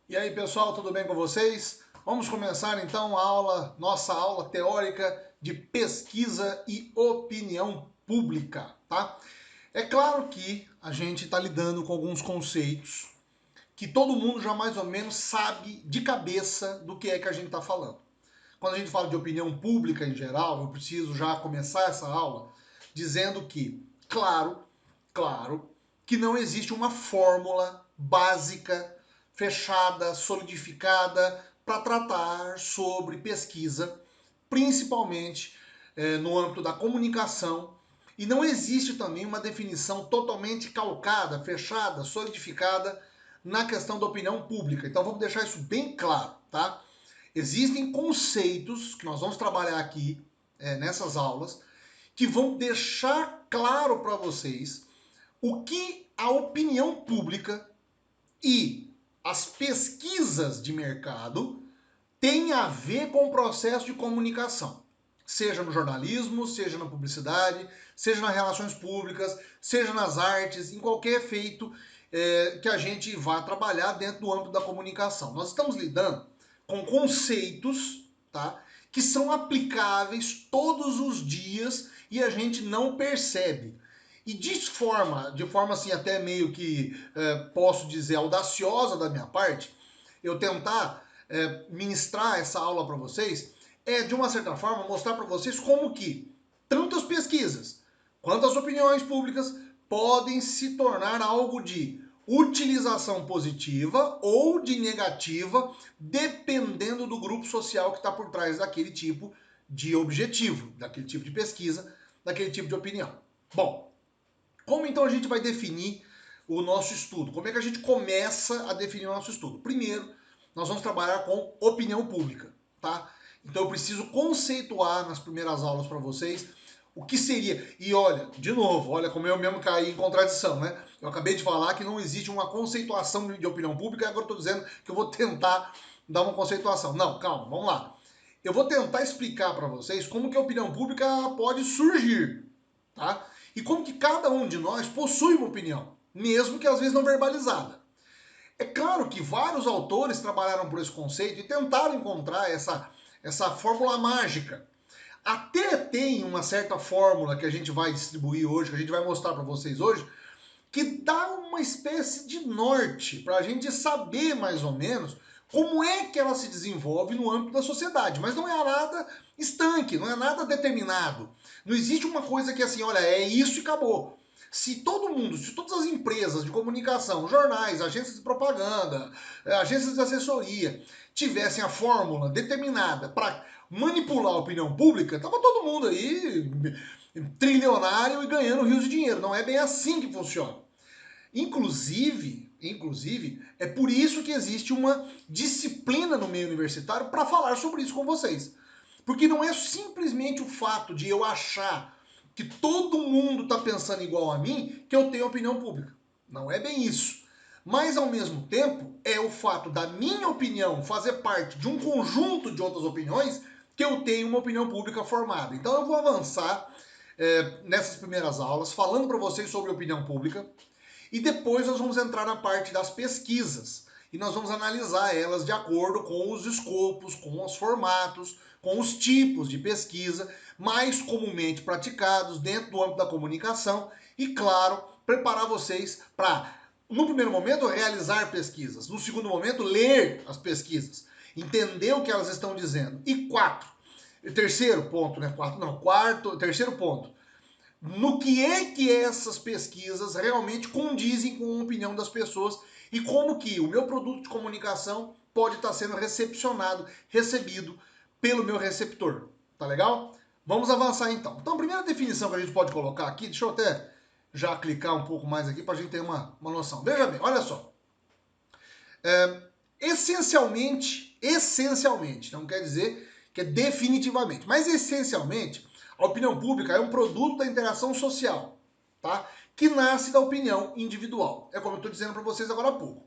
E aí, pessoal, tudo bem com vocês? Vamos começar então nossa aula teórica de pesquisa e opinião pública, tá? É claro que a gente está lidando com alguns conceitos que todo mundo já mais ou menos sabe de cabeça do que é que a gente está falando. Quando a gente fala de opinião pública em geral, eu preciso já começar essa aula dizendo que, claro, que não existe uma fórmula básica, fechada, solidificada para tratar sobre pesquisa, principalmente no âmbito da comunicação. E não existe também uma definição totalmente calcada, fechada, solidificada na questão da opinião pública. Então vamos deixar isso bem claro, tá? Existem conceitos que nós vamos trabalhar aqui nessas aulas que vão deixar claro para vocês o que a opinião pública e as pesquisas de mercado têm a ver com o processo de comunicação. Seja no jornalismo, seja na publicidade, seja nas relações públicas, seja nas artes, em qualquer efeito que a gente vá trabalhar dentro do âmbito da comunicação. Nós estamos lidando com conceitos, tá, que são aplicáveis todos os dias e a gente não percebe. E de forma assim até meio que posso dizer audaciosa da minha parte, eu tentar ministrar essa aula para vocês de uma certa forma mostrar para vocês como que tanto as pesquisas quanto as opiniões públicas podem se tornar algo de utilização positiva ou de negativa, dependendo do grupo social que está por trás daquele tipo de objetivo, daquele tipo de pesquisa, daquele tipo de opinião. Bom, como então a gente vai definir o nosso estudo? Como é que a gente começa a definir o nosso estudo? Primeiro, nós vamos trabalhar com opinião pública, tá? Então eu preciso conceituar nas primeiras aulas para vocês o que seria. E olha, de novo, olha como eu mesmo caí em contradição, né? Eu acabei de falar que não existe uma conceituação de opinião pública e agora estou dizendo que eu vou tentar dar uma conceituação. Não, calma, vamos lá. Eu vou tentar explicar para vocês como que a opinião pública pode surgir, tá? E como que cada um de nós possui uma opinião, mesmo que às vezes não verbalizada. É claro que vários autores trabalharam por esse conceito e tentaram encontrar essa fórmula mágica. Até tem uma certa fórmula que a gente vai distribuir hoje, que a gente vai mostrar para vocês hoje, que dá uma espécie de norte para a gente saber mais ou menos como é que ela se desenvolve no âmbito da sociedade. Mas não é nada estanque, não é nada determinado. Não existe uma coisa que assim, olha, é isso e acabou. Se todo mundo, se todas as empresas de comunicação, jornais, agências de propaganda, agências de assessoria, tivessem a fórmula determinada para manipular a opinião pública, tava todo mundo aí trilionário e ganhando rios de dinheiro. Não é bem assim que funciona. Inclusive, é por isso que existe uma disciplina no meio universitário para falar sobre isso com vocês. Porque não é simplesmente o fato de eu achar que todo mundo está pensando igual a mim que eu tenho opinião pública. Não é bem isso. Mas, ao mesmo tempo, é o fato da minha opinião fazer parte de um conjunto de outras opiniões que eu tenho uma opinião pública formada. Então, eu vou avançar nessas primeiras aulas falando para vocês sobre opinião pública, e depois nós vamos entrar na parte das pesquisas. E nós vamos analisar elas de acordo com os escopos, com os formatos, com os tipos de pesquisa mais comumente praticados dentro do âmbito da comunicação. E, claro, preparar vocês para, no primeiro momento, realizar pesquisas. No segundo momento, ler as pesquisas. Entender o que elas estão dizendo. E terceiro ponto, né? Terceiro ponto, no que essas pesquisas realmente condizem com a opinião das pessoas e como que o meu produto de comunicação pode estar sendo recebido pelo meu receptor. Tá legal? Vamos avançar então. Então, a primeira definição que a gente pode colocar aqui, deixa eu até já clicar um pouco mais aqui para a gente ter uma noção. Veja bem, olha só. Essencialmente, não quer dizer que é definitivamente, mas essencialmente, a opinião pública é um produto da interação social, tá? Que nasce da opinião individual. É como eu estou dizendo para vocês agora há pouco.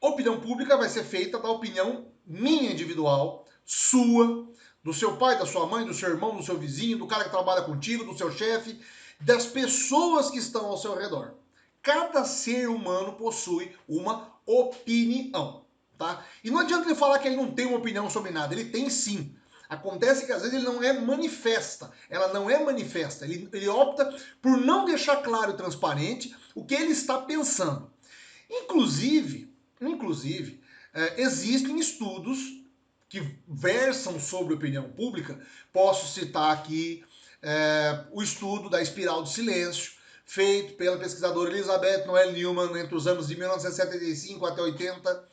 A opinião pública vai ser feita da opinião minha individual, sua, do seu pai, da sua mãe, do seu irmão, do seu vizinho, do cara que trabalha contigo, do seu chefe, das pessoas que estão ao seu redor. Cada ser humano possui uma opinião. tá? E não adianta ele falar que ele não tem uma opinião sobre nada, ele tem sim. Acontece que às vezes ele não é manifesta, ela não é manifesta, ele opta por não deixar claro e transparente o que ele está pensando. Inclusive, existem estudos que versam sobre opinião pública. Posso citar aqui o estudo da espiral do silêncio, feito pela pesquisadora Elizabeth Noel Newman entre os anos de 1975 até 80,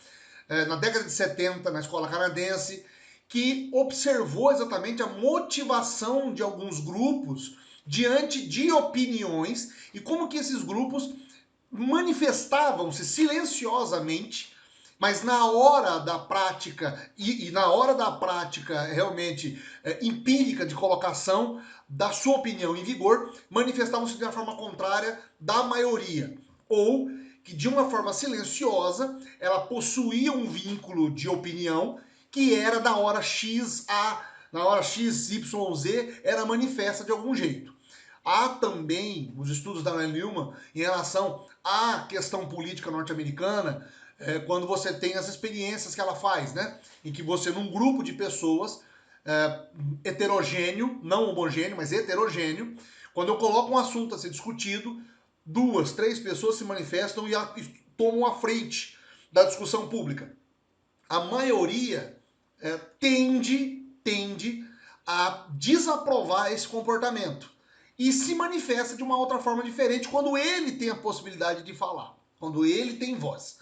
na década de 70, na escola canadense, que observou exatamente a motivação de alguns grupos diante de opiniões e como que esses grupos manifestavam-se silenciosamente, mas na hora da prática, e na hora da prática realmente empírica de colocação da sua opinião em vigor, manifestavam-se de uma forma contrária da maioria. Ou que de uma forma silenciosa, ela possuía um vínculo de opinião que era da hora X a, na hora X, Y, Z, era manifesta de algum jeito. Há também os estudos da Noel Newman em relação à questão política norte-americana, quando você tem as experiências que ela faz, né? Em que você, num grupo de pessoas heterogêneo, não homogêneo, mas heterogêneo, quando eu coloco um assunto a ser discutido, 2, 3 pessoas se manifestam e tomam a frente da discussão pública. A maioria tende a desaprovar esse comportamento e se manifesta de uma outra forma diferente quando ele tem a possibilidade de falar, quando ele tem voz.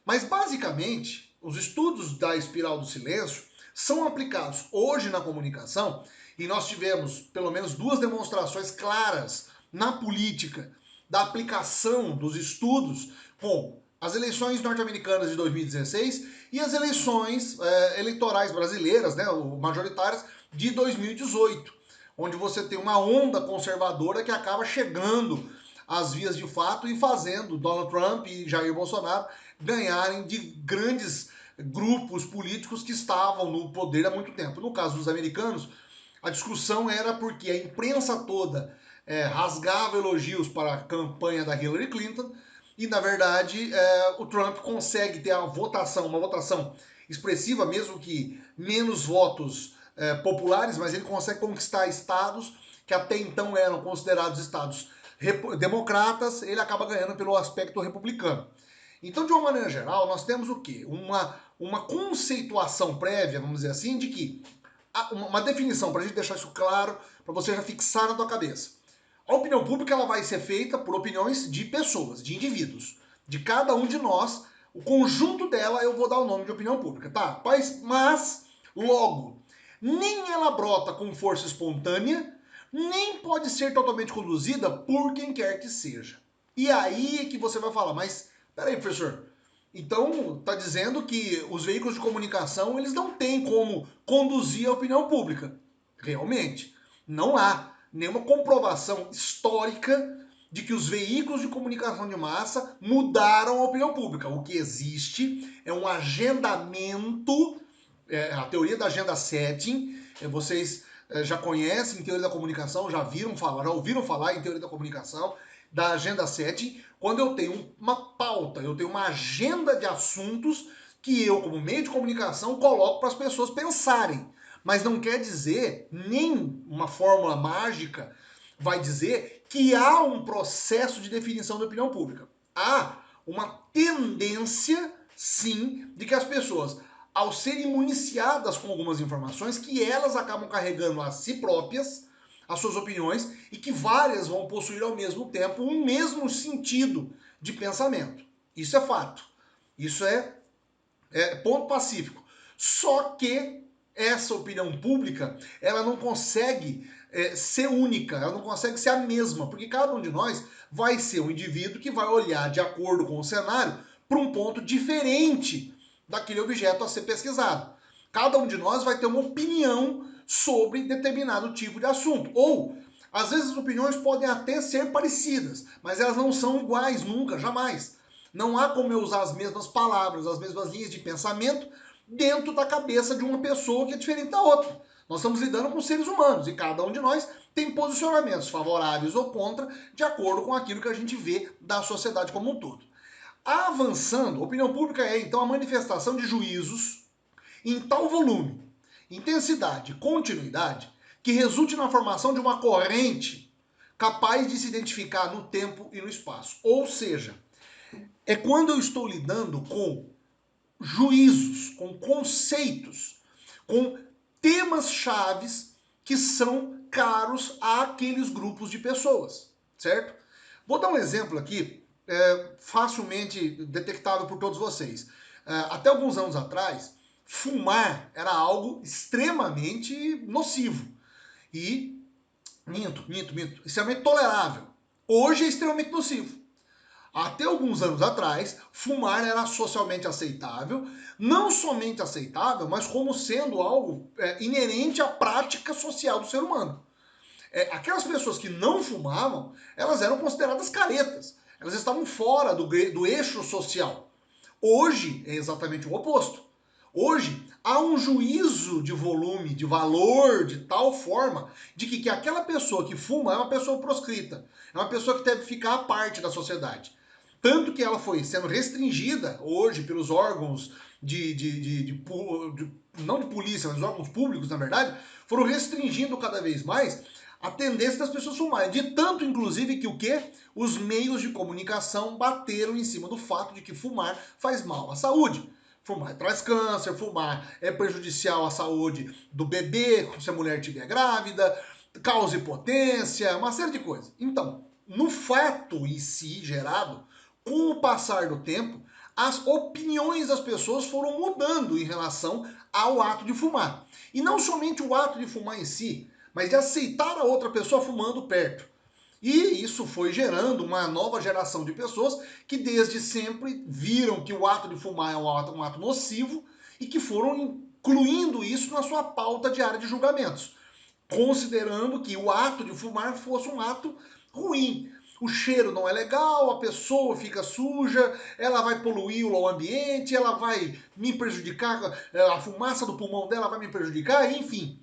Mas basicamente, os estudos da espiral do silêncio são aplicados hoje na comunicação e nós tivemos pelo menos 2 demonstrações claras na política da aplicação dos estudos com as eleições norte-americanas de 2016 e as eleições eleitorais brasileiras, né, majoritárias, de 2018, onde você tem uma onda conservadora que acaba chegando às vias de fato e fazendo Donald Trump e Jair Bolsonaro ganharem de grandes grupos políticos que estavam no poder há muito tempo. No caso dos americanos, a discussão era porque a imprensa toda rasgava elogios para a campanha da Hillary Clinton e, na verdade, o Trump consegue ter uma votação expressiva, mesmo que menos votos populares, mas ele consegue conquistar estados que até então eram considerados estados democratas, ele acaba ganhando pelo aspecto republicano. Então, de uma maneira geral, nós temos o quê? Uma conceituação prévia, vamos dizer assim, de que uma definição, para a gente deixar isso claro, para você já fixar na tua cabeça. A opinião pública ela vai ser feita por opiniões de pessoas, de indivíduos, de cada um de nós. O conjunto dela eu vou dar o nome de opinião pública, tá? Mas logo, nem ela brota com força espontânea, nem pode ser totalmente conduzida por quem quer que seja. E aí que você vai falar, mas peraí, professor, então tá dizendo que os veículos de comunicação eles não têm como conduzir a opinião pública. Realmente, não há nenhuma comprovação histórica de que os veículos de comunicação de massa mudaram a opinião pública. O que existe é um agendamento, a teoria da agenda setting, vocês já conhecem em teoria da comunicação, já ouviram falar em teoria da comunicação, da agenda setting, quando eu tenho uma pauta, eu tenho uma agenda de assuntos que eu, como meio de comunicação, coloco para as pessoas pensarem. Mas não quer dizer, nem uma fórmula mágica vai dizer que há um processo de definição da opinião pública. Há uma tendência, sim, de que as pessoas, ao serem municiadas com algumas informações, que elas acabam carregando a si próprias, as suas opiniões, e que várias vão possuir ao mesmo tempo um mesmo sentido de pensamento. Isso é fato. Isso é ponto pacífico. Só que essa opinião pública, ela não consegue ser única, ela não consegue ser a mesma, porque cada um de nós vai ser um indivíduo que vai olhar de acordo com o cenário para um ponto diferente daquele objeto a ser pesquisado. Cada um de nós vai ter uma opinião sobre determinado tipo de assunto. Ou, às vezes, as opiniões podem até ser parecidas, mas elas não são iguais nunca, jamais. Não há como eu usar as mesmas palavras, as mesmas linhas de pensamento dentro da cabeça de uma pessoa que é diferente da outra. Nós estamos lidando com seres humanos e cada um de nós tem posicionamentos favoráveis ou contra de acordo com aquilo que a gente vê da sociedade como um todo. Avançando, opinião pública é então a manifestação de juízos em tal volume, intensidade, continuidade, que resulte na formação de uma corrente capaz de se identificar no tempo e no espaço. Ou seja, é quando eu estou lidando com juízos, com conceitos, com temas chaves que são caros àqueles grupos de pessoas, certo? Vou dar um exemplo aqui, facilmente detectável por todos vocês. Até alguns anos atrás, fumar era algo extremamente nocivo e, extremamente tolerável. Hoje é extremamente nocivo. Até alguns anos atrás, fumar era socialmente aceitável, não somente aceitável, mas como sendo algo inerente à prática social do ser humano. Aquelas pessoas que não fumavam, elas eram consideradas caretas, elas estavam fora do eixo social. Hoje é exatamente o oposto. Hoje há um juízo de volume, de valor, de tal forma, de que aquela pessoa que fuma é uma pessoa proscrita, é uma pessoa que deve ficar à parte da sociedade. Tanto que ela foi sendo restringida hoje pelos órgãos não de polícia, mas órgãos públicos, na verdade, foram restringindo cada vez mais a tendência das pessoas fumarem. De tanto, inclusive, que o quê? Os meios de comunicação bateram em cima do fato de que fumar faz mal à saúde. Fumar traz câncer, fumar é prejudicial à saúde do bebê, se a mulher estiver grávida, causa impotência, uma série de coisas. Então, no fato em si gerado, com o passar do tempo, as opiniões das pessoas foram mudando em relação ao ato de fumar. E não somente o ato de fumar em si, mas de aceitar a outra pessoa fumando perto. E isso foi gerando uma nova geração de pessoas que desde sempre viram que o ato de fumar é um ato nocivo e que foram incluindo isso na sua pauta diária de julgamentos, considerando que o ato de fumar fosse um ato ruim. O cheiro não é legal, a pessoa fica suja, ela vai poluir o ambiente, ela vai me prejudicar, a fumaça do pulmão dela vai me prejudicar, enfim.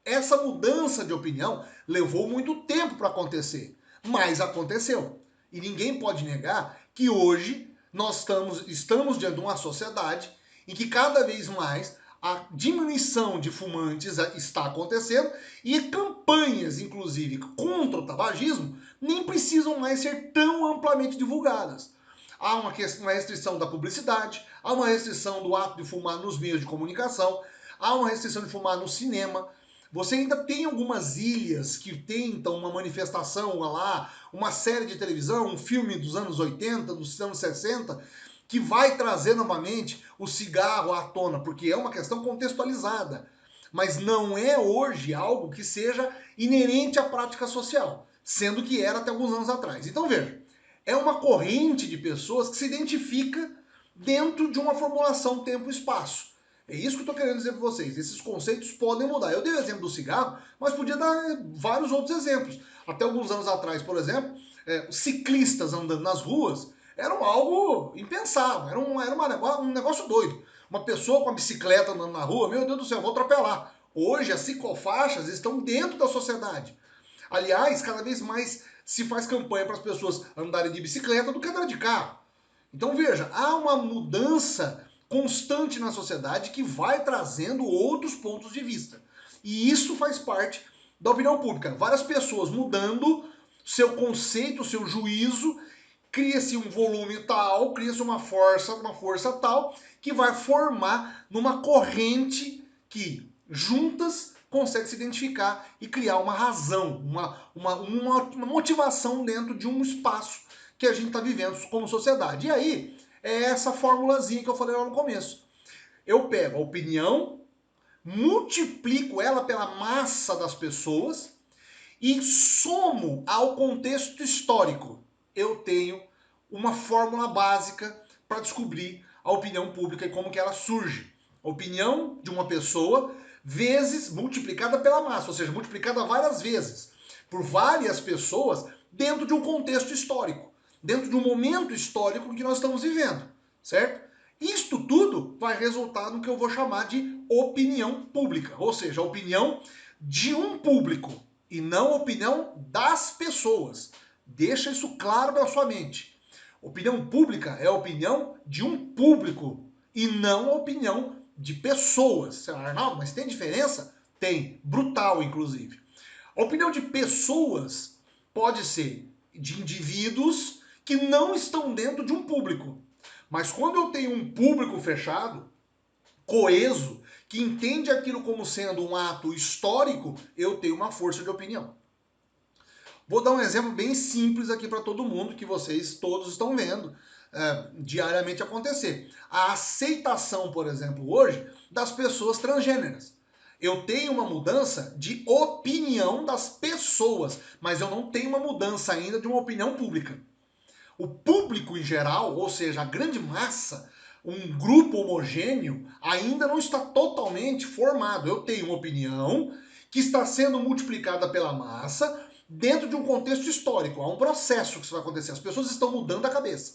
Essa mudança de opinião levou muito tempo para acontecer, mas aconteceu. E ninguém pode negar que hoje nós estamos diante de uma sociedade em que cada vez mais a diminuição de fumantes está acontecendo e campanhas, inclusive, contra o tabagismo nem precisam mais ser tão amplamente divulgadas. Há uma restrição da publicidade, há uma restrição do ato de fumar nos meios de comunicação, há uma restrição de fumar no cinema. Você ainda tem algumas ilhas que tentam uma manifestação lá, uma série de televisão, um filme dos anos 80, dos anos 60, que vai trazer novamente o cigarro à tona, porque é uma questão contextualizada. Mas não é hoje algo que seja inerente à prática social, sendo que era até alguns anos atrás. Então veja, é uma corrente de pessoas que se identifica dentro de uma formulação tempo-espaço. É isso que eu estou querendo dizer para vocês. Esses conceitos podem mudar. Eu dei o exemplo do cigarro, mas podia dar vários outros exemplos. Até alguns anos atrás, por exemplo, ciclistas andando nas ruas eram algo impensável, era um negócio doido. Uma pessoa com a bicicleta andando na rua, meu Deus do céu, vou atropelar. Hoje as ciclofaixas estão dentro da sociedade. Aliás, cada vez mais se faz campanha para as pessoas andarem de bicicleta do que andar de carro. Então veja, há uma mudança constante na sociedade que vai trazendo outros pontos de vista. E isso faz parte da opinião pública. Várias pessoas mudando seu conceito, seu juízo, cria-se um volume tal, cria-se uma força tal, que vai formar numa corrente que, juntas, consegue se identificar e criar uma razão, uma motivação dentro de um espaço que a gente está vivendo como sociedade. E aí, é essa formulazinha que eu falei lá no começo. Eu pego a opinião, multiplico ela pela massa das pessoas e somo ao contexto histórico. Eu tenho uma fórmula básica para descobrir a opinião pública e como que ela surge. A opinião de uma pessoa vezes multiplicada pela massa, ou seja, multiplicada várias vezes por várias pessoas dentro de um contexto histórico, dentro de um momento histórico que nós estamos vivendo, certo? Isto tudo vai resultar no que eu vou chamar de opinião pública, ou seja, a opinião de um público e não a opinião das pessoas. Deixa isso claro na sua mente. Opinião pública é a opinião de um público e não a opinião de pessoas. Arnaldo, mas tem diferença? Tem, brutal inclusive. A opinião de pessoas pode ser de indivíduos que não estão dentro de um público. Mas quando eu tenho um público fechado, coeso, que entende aquilo como sendo um ato histórico, eu tenho uma força de opinião. Vou dar um exemplo bem simples aqui para todo mundo, que vocês todos estão vendo diariamente acontecer. A aceitação, por exemplo, hoje, das pessoas transgêneras. Eu tenho uma mudança de opinião das pessoas, mas eu não tenho uma mudança ainda de uma opinião pública. O público em geral, ou seja, a grande massa, um grupo homogêneo, ainda não está totalmente formado. Eu tenho uma opinião que está sendo multiplicada pela massa dentro de um contexto histórico. Há um processo que isso vai acontecer. As pessoas estão mudando a cabeça.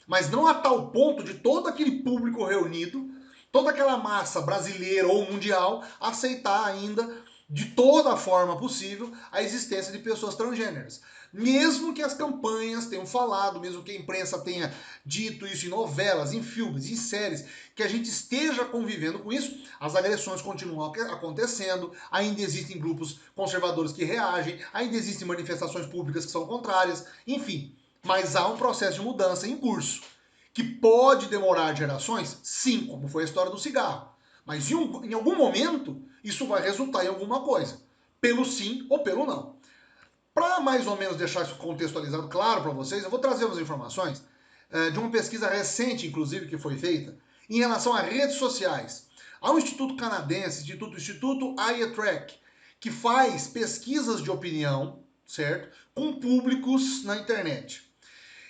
Mas não a tal ponto de todo aquele público reunido, toda aquela massa brasileira ou mundial, aceitar ainda de toda a forma possível a existência de pessoas transgêneras. Mesmo que as campanhas tenham falado, mesmo que a imprensa tenha dito isso em novelas, em filmes, em séries, que a gente esteja convivendo com isso, as agressões continuam acontecendo, ainda existem grupos conservadores que reagem, ainda existem manifestações públicas que são contrárias, enfim. Mas há um processo de mudança em curso, que pode demorar gerações? Sim, como foi a história do cigarro. Mas em algum momento, isso vai resultar em alguma coisa, pelo sim ou pelo não. Para mais ou menos deixar isso contextualizado claro para vocês, eu vou trazer umas informações de uma pesquisa recente, inclusive, que foi feita em relação a redes sociais. Há um instituto canadense, Instituto iATRAC, que faz pesquisas de opinião, certo? Com públicos na internet.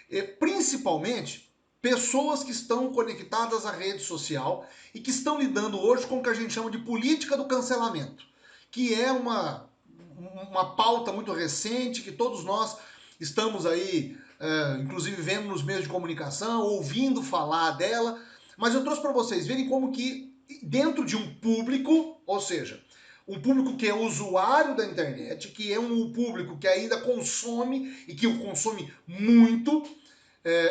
E, principalmente, pessoas que estão conectadas à rede social e que estão lidando hoje com o que a gente chama de política do cancelamento, que é uma pauta muito recente que todos nós estamos aí, inclusive vendo nos meios de comunicação, ouvindo falar dela, mas eu trouxe para vocês verem como que dentro de um público, ou seja, um público que é usuário da internet, que é um público que ainda consome e que o consome muito,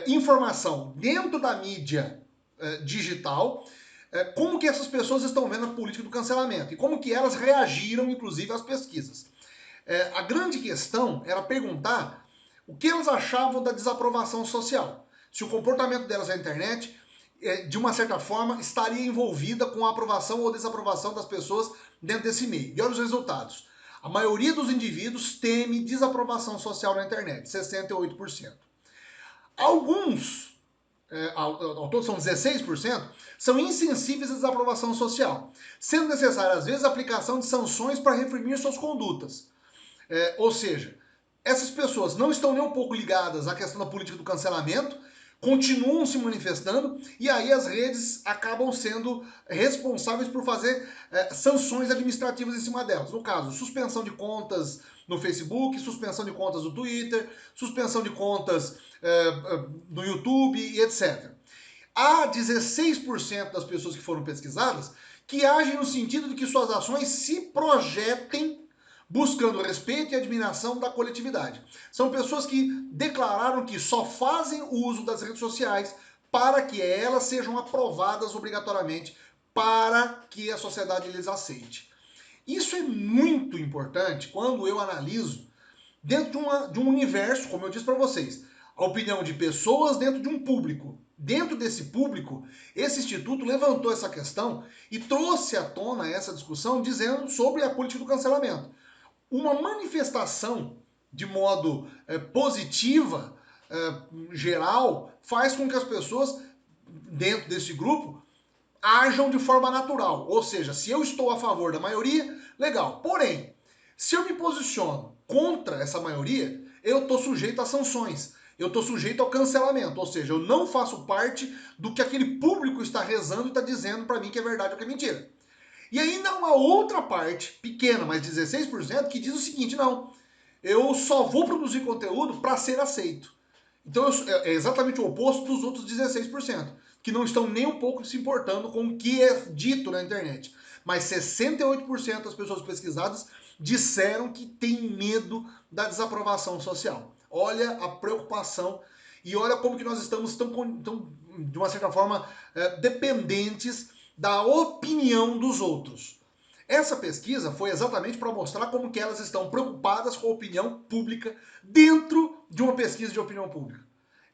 informação dentro da mídia digital, como que essas pessoas estão vendo a política do cancelamento e como que elas reagiram, inclusive, às pesquisas. A grande questão era perguntar o que elas achavam da desaprovação social. Se o comportamento delas na internet, de uma certa forma, estaria envolvida com a aprovação ou desaprovação das pessoas dentro desse meio. E olha os resultados. A maioria dos indivíduos teme desaprovação social na internet, 68%. Alguns, ao todo são 16%, são insensíveis à desaprovação social, sendo necessária, às vezes, a aplicação de sanções para reprimir suas condutas. Ou seja, essas pessoas não estão nem um pouco ligadas à questão da política do cancelamento, continuam se manifestando e aí as redes acabam sendo responsáveis por fazer sanções administrativas em cima delas. No caso, suspensão de contas no Facebook, suspensão de contas no Twitter, suspensão de contas no YouTube e etc. Há 16% das pessoas que foram pesquisadas que agem no sentido de que suas ações se projetem buscando respeito e admiração da coletividade. São pessoas que declararam que só fazem o uso das redes sociais para que elas sejam aprovadas obrigatoriamente, para que a sociedade lhes aceite. Isso é muito importante quando eu analiso dentro de um universo, como eu disse para vocês, a opinião de pessoas dentro de um público. Dentro desse público, esse instituto levantou essa questão e trouxe à tona essa discussão dizendo sobre a política do cancelamento. Uma manifestação de modo positiva, geral, faz com que as pessoas dentro desse grupo ajam de forma natural. Ou seja, se eu estou a favor da maioria, legal. Porém, se eu me posiciono contra essa maioria, eu estou sujeito a sanções. Eu estou sujeito ao cancelamento. Ou seja, eu não faço parte do que aquele público está rezando e está dizendo para mim que é verdade ou que é mentira. E ainda há uma outra parte, pequena, mas 16%, que diz o seguinte, não, eu só vou produzir conteúdo para ser aceito. Então é exatamente o oposto dos outros 16%, que não estão nem um pouco se importando com o que é dito na internet. Mas 68% das pessoas pesquisadas disseram que tem medo da desaprovação social. Olha a preocupação E olha como que nós estamos tão de uma certa forma, dependentes da opinião dos outros. Essa pesquisa foi exatamente para mostrar como que elas estão preocupadas com a opinião pública dentro de uma pesquisa de opinião pública.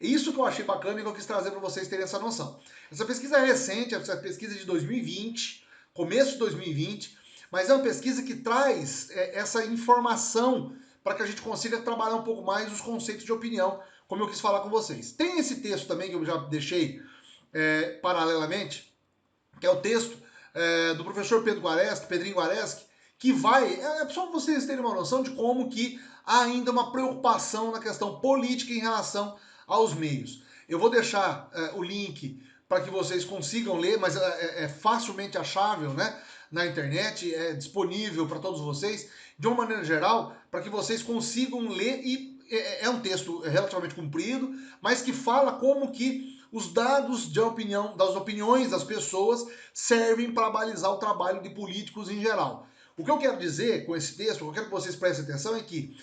É isso que eu achei bacana e que eu quis trazer para vocês terem essa noção. Essa pesquisa é recente, essa pesquisa é de 2020, começo de 2020, mas é uma pesquisa que traz essa informação para que a gente consiga trabalhar um pouco mais os conceitos de opinião, como eu quis falar com vocês. Tem esse texto também que eu já deixei paralelamente, que é o texto do professor Pedrinho Guareschi, que vai, só para vocês terem uma noção de como que há ainda uma preocupação na questão política em relação aos meios. Eu vou deixar o link para que vocês consigam ler, mas é facilmente achável, né, na internet, é disponível para todos vocês, de uma maneira geral, para que vocês consigam ler, e é um texto relativamente comprido, mas que fala como que os dados de opinião, das opiniões das pessoas servem para balizar o trabalho de políticos em geral. O que eu quero dizer com esse texto, o que eu quero que vocês prestem atenção é que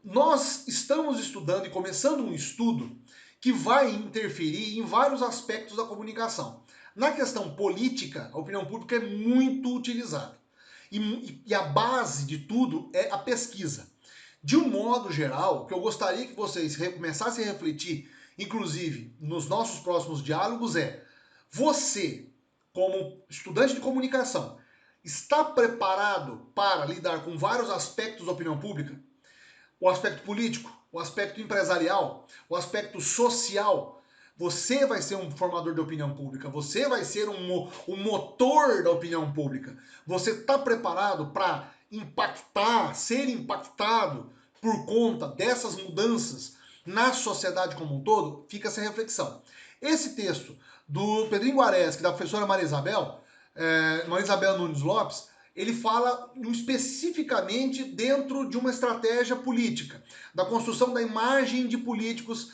nós estamos estudando e começando um estudo que vai interferir em vários aspectos da comunicação. Na questão política, a opinião pública é muito utilizada. E a base de tudo é a pesquisa. De um modo geral, o que eu gostaria que vocês começassem a refletir, inclusive nos nossos próximos diálogos, é: você, como estudante de comunicação, está preparado para lidar com vários aspectos da opinião pública? O aspecto político, o aspecto empresarial, o aspecto social. Você vai ser um formador de opinião pública, você vai ser um motor da opinião pública. Você está preparado para impactar, ser impactado por conta dessas mudanças na sociedade como um todo? Fica essa reflexão. Esse texto do Pedrinho Guareschi, da professora Maria Isabel Nunes Lopes, ele fala especificamente dentro de uma estratégia política, da construção da imagem de políticos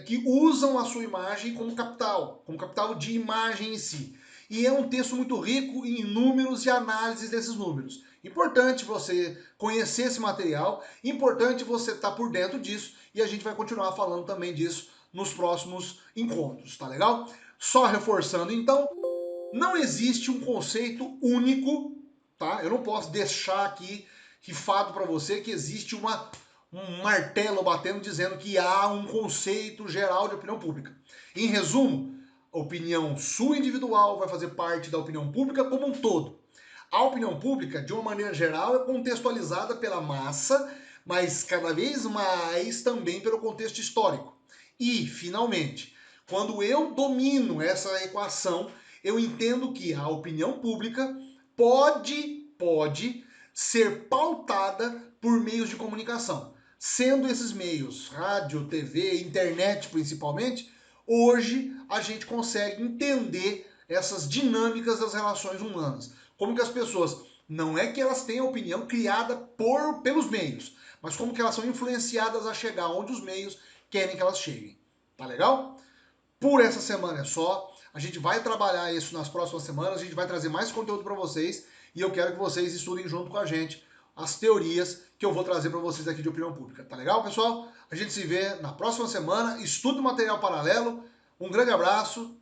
que usam a sua imagem como capital de imagem em si. E é um texto muito rico em números e análises desses números. Importante você conhecer esse material, importante você estar por dentro disso, e a gente vai continuar falando também disso nos próximos encontros, tá legal? Só reforçando então, não existe um conceito único, tá? Eu não posso deixar aqui rifado para você que existe um martelo batendo dizendo que há um conceito geral de opinião pública. Em resumo, a opinião sua individual vai fazer parte da opinião pública como um todo. A opinião pública, de uma maneira geral, é contextualizada pela massa, mas cada vez mais também pelo contexto histórico. E, finalmente, quando eu domino essa equação, eu entendo que a opinião pública pode ser pautada por meios de comunicação. Sendo esses meios, rádio, TV, internet principalmente, hoje a gente consegue entender essas dinâmicas das relações humanas. Como que as pessoas, não é que elas tenham opinião criada pelos meios, mas como que elas são influenciadas a chegar onde os meios querem que elas cheguem. Tá legal? Por essa semana é só. A gente vai trabalhar isso nas próximas semanas, a gente vai trazer mais conteúdo para vocês e eu quero que vocês estudem junto com a gente as teorias que eu vou trazer para vocês aqui de opinião pública. Tá legal, pessoal? A gente se vê na próxima semana. Estude o material paralelo. Um grande abraço.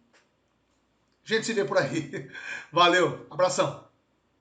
A gente se vê por aí. Valeu, abração.